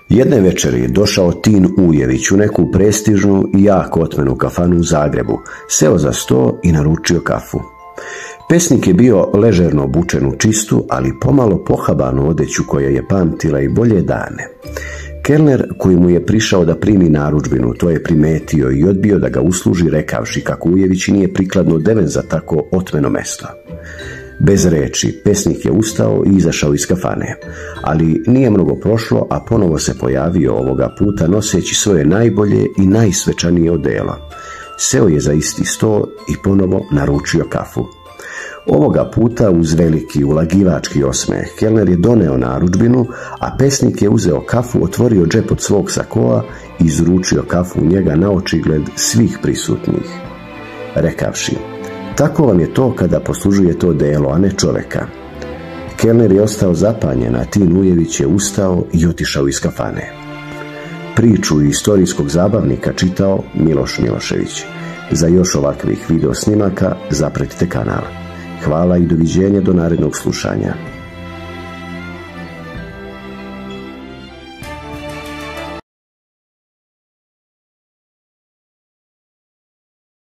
Jedne večeri je došao Tin Ujević u neku prestižnu i jako otmenu kafanu u Zagrebu, seo za sto i naručio kafu. Pesnik je bio ležerno obučen u čistu, ali pomalo pohabanu odeću koja je pamtila i bolje dane. Kelner koji mu je prišao da primi narudžbinu to je primetio i odbio da ga usluži, rekavši kako Ujević nije prikladno odeven za tako otmeno mesto. Bez reči, pesnik je ustao i izašao iz kafane, ali nije mnogo prošlo, a ponovo se pojavio ovoga puta noseći svoje najbolje i najsvečanije odelo. Seo je za isti sto i ponovo naručio kafu. Ovoga puta uz veliki ulagivački osmeh kelner je doneo narudžbinu, a pesnik je uzeo kafu, otvorio džep od svog sakoa i izručio kafu u njega na očigled svih prisutnih, rekavši: tako vam je to kada poslužujete odelo, a ne čoveka. Kelner je ostao zapanjen, a Tin Ujević je ustao i otišao iz kafane. Priču istorijskog zabavnika čitao Miloš Milošević. Za još ovakvih video snimaka zapratite kanal. Hvala i doviđenja do narednog slušanja.